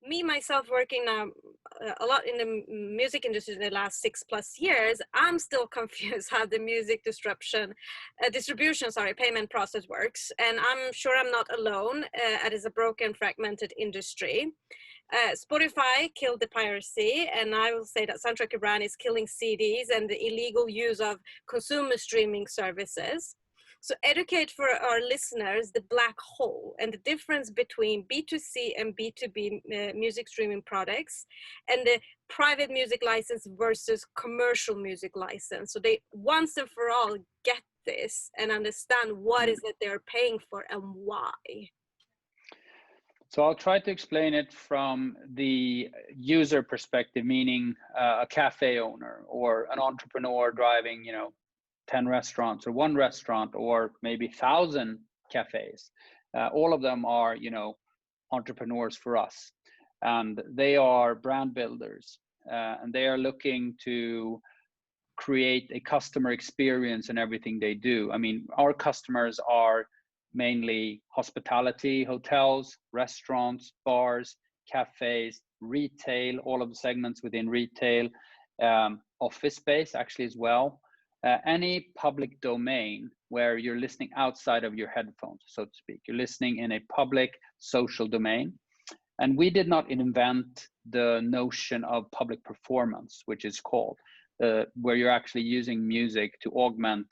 me myself working now a lot in the music industry in the last 6+ years, I'm still confused how the music distribution, payment process works. And I'm sure I'm not alone. It is a broken, fragmented industry. Spotify killed the piracy, and I will say that soundtrack brand is killing CDs and the illegal use of consumer streaming services. So educate for our listeners the black hole and the difference between B2C and B2B music streaming products, and the private music license versus commercial music license. So they once and for all get this and understand what is it they're paying for and why. So I'll try to explain it from the user perspective, meaning a cafe owner or an entrepreneur driving, 10 restaurants or one restaurant or maybe 1,000 cafes. All of them are, entrepreneurs for us, and they are brand builders, and they are looking to create a customer experience in everything they do. I mean, our customers are mainly hospitality, hotels, restaurants, bars, cafes, retail, all of the segments within retail, office space actually as well. Any public domain where you're listening outside of your headphones, so to speak. You're listening in a public social domain. And we did not invent the notion of public performance, which is called, where you're actually using music to augment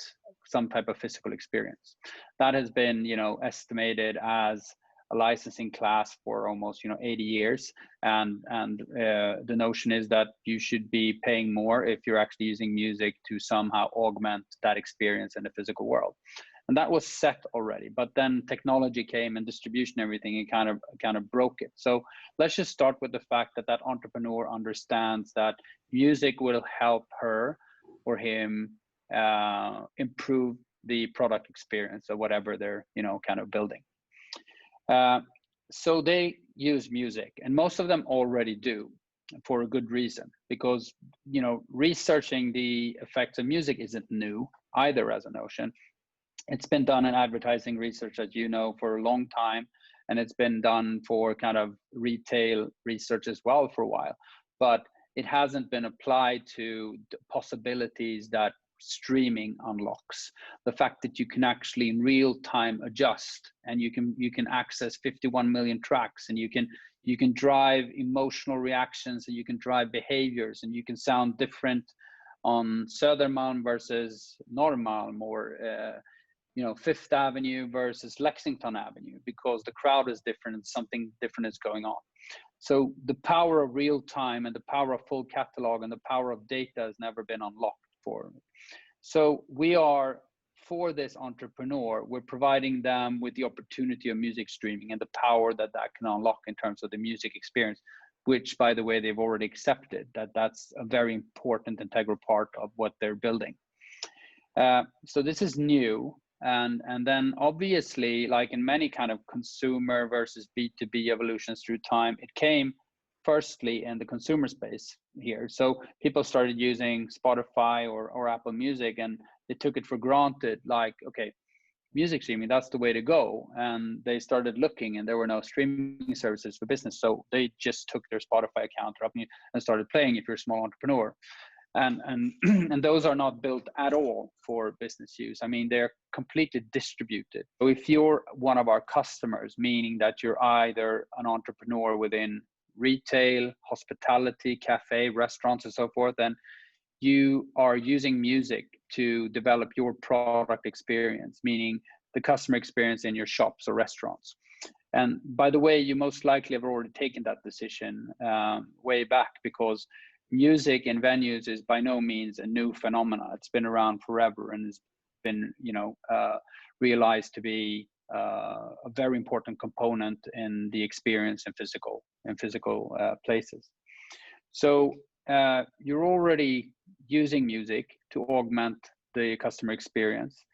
some type of physical experience. That has been, estimated as a licensing class for almost, 80 years. And the notion is that you should be paying more if you're actually using music to somehow augment that experience in the physical world. And that was set already, but then technology came and distribution, everything, and kind of broke it. So let's just start with the fact that that entrepreneur understands that music will help her or him improve the product experience or whatever they're kind of building. So they use music, and most of them already do, for a good reason, because researching the effects of music isn't new either as a notion. It's been done in advertising research, as you know, for a long time, and it's been done for kind of retail research as well for a while, but it hasn't been applied to the possibilities that streaming unlocks. The fact that you can actually in real time adjust, and you can access 51 million tracks, and you can drive emotional reactions, and you can drive behaviors, and you can sound different on Södermalm versus Norrmalm, or Fifth Avenue versus Lexington Avenue, because the crowd is different and something different is going on. So the power of real time and the power of full catalog and the power of data has never been unlocked for. So we are, for this entrepreneur, we're providing them with the opportunity of music streaming and the power that can unlock in terms of the music experience, which, by the way, they've already accepted that's a very important integral part of what they're building. So this is new. And then obviously, like in many kind of consumer versus B2B evolutions through time, it came firstly in the consumer space here. So people started using Spotify or Apple Music, and they took it for granted, like, okay, music streaming, that's the way to go. And they started looking, and there were no streaming services for business. So they just took their Spotify account and started playing if you're a small entrepreneur. And those are not built at all for business use. I mean, they're completely distributed. So if you're one of our customers, meaning that you're either an entrepreneur within retail, hospitality, cafe, restaurants, and so forth, then you are using music to develop your product experience, meaning the customer experience in your shops or restaurants. And by the way, you most likely have already taken that decision way back, because music in venues is by no means a new phenomenon. It's been around forever, and it's been, realized to be a very important component in the experience in physical places. So you're already using music to augment the customer experience,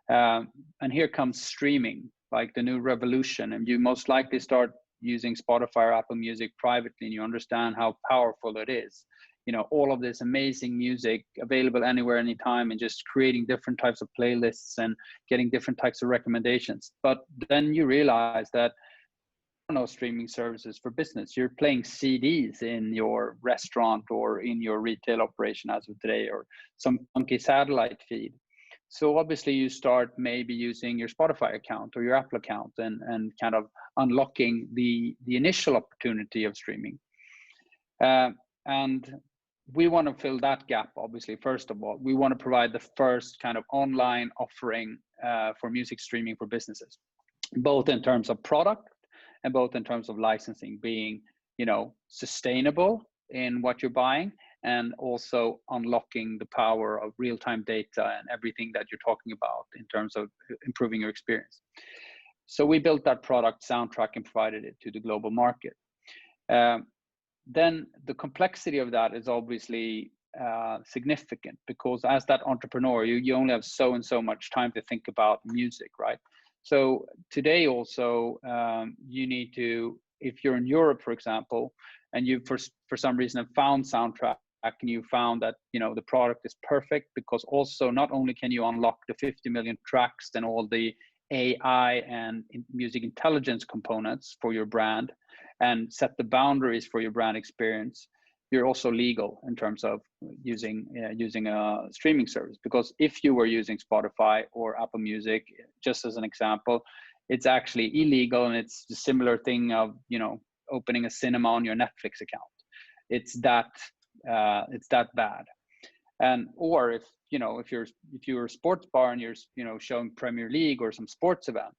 and here comes streaming, like the new revolution. And you most likely start using Spotify or Apple Music privately, and you understand how powerful it is. All of this amazing music available anywhere, anytime, and just creating different types of playlists and getting different types of recommendations. But then you realize that no streaming services for business. You're playing CDs in your restaurant or in your retail operation as of today, or some funky satellite feed. So obviously you start maybe using your Spotify account or your Apple account and kind of unlocking the initial opportunity of streaming. And we want to fill that gap, obviously. First of all, we want to provide the first kind of online offering for music streaming for businesses, both in terms of product and both in terms of licensing, being, you know, sustainable in what you're buying, and also unlocking the power of real-time data and everything that you're talking about in terms of improving your experience. So we built that product Soundtrack and provided it to the global market. Then the complexity of that is obviously significant, because as that entrepreneur, you only have so and so much time to think about music, right? So today also, you need to, if you're in Europe, for example, and you for some reason have found Soundtrack and you found that, you know, the product is perfect, because also not only can you unlock the 50 million tracks and all the AI and music intelligence components for your brand and set the boundaries for your brand experience, you're also legal in terms of using a streaming service. Because if you were using Spotify or Apple Music, just as an example, it's actually illegal, and it's a similar thing of, you know, opening a cinema on your Netflix account. It's that bad. And or if you're a sports bar and you're, you know, showing Premier League or some sports event,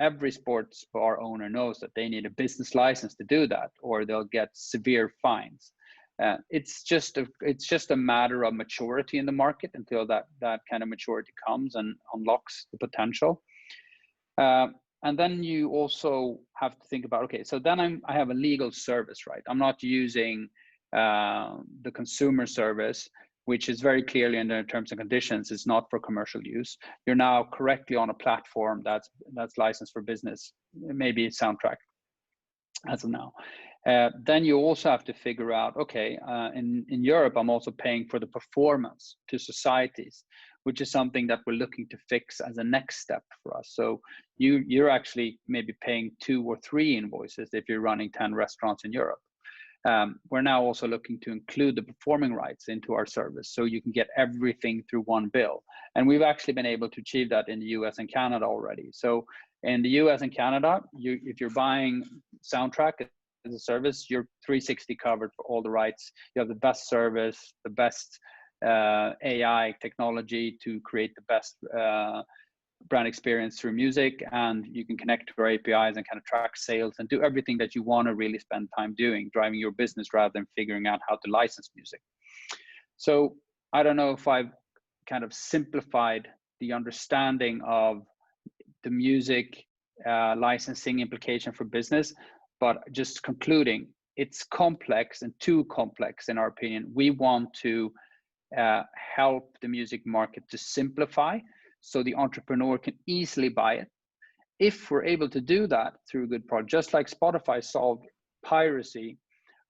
every sports bar owner knows that they need a business license to do that, or they'll get severe fines. It's just a matter of maturity in the market until that kind of maturity comes and unlocks the potential. And then you also have to think about, okay, so then I have a legal service, right? I'm not using the consumer service, which is very clearly in the terms and conditions, is not for commercial use. You're now correctly on a platform that's licensed for business, maybe Soundtrack as of now. Then you also have to figure out, okay, in Europe, I'm also paying for the performance to societies, which is something that we're looking to fix as a next step for us. So you're actually maybe paying 2 or 3 invoices if you're running 10 restaurants in Europe. We're now also looking to include the performing rights into our service, so you can get everything through one bill. And we've actually been able to achieve that in the US and Canada already. So in the US and Canada, if you're buying Soundtrack as a service, you're 360 covered for all the rights. You have the best service, the best AI technology to create the best brand experience through music, and you can connect to our APIs and kind of track sales and do everything that you want to really spend time doing, driving your business rather than figuring out how to license music. So I don't know if I've kind of simplified the understanding of the music licensing implication for business, but just concluding, it's complex and too complex in our opinion. We want to help the music market to simplify, so the entrepreneur can easily buy it. If we're able to do that through a good product, just like Spotify solved piracy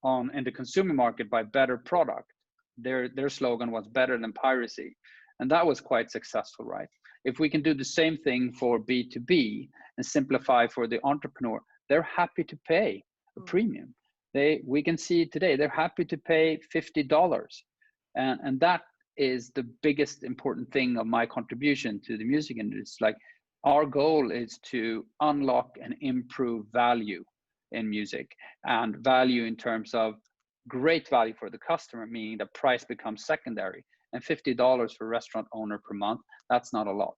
in the consumer market by better product, their slogan was better than piracy. And that was quite successful, right? If we can do the same thing for B2B and simplify for the entrepreneur, they're happy to pay a premium. We can see today, they're happy to pay $50. And that is the biggest important thing of my contribution to the music industry. It's like, our goal is to unlock and improve value in music, and value in terms of great value for the customer, meaning the price becomes secondary. And $50 for a restaurant owner per month, that's not a lot.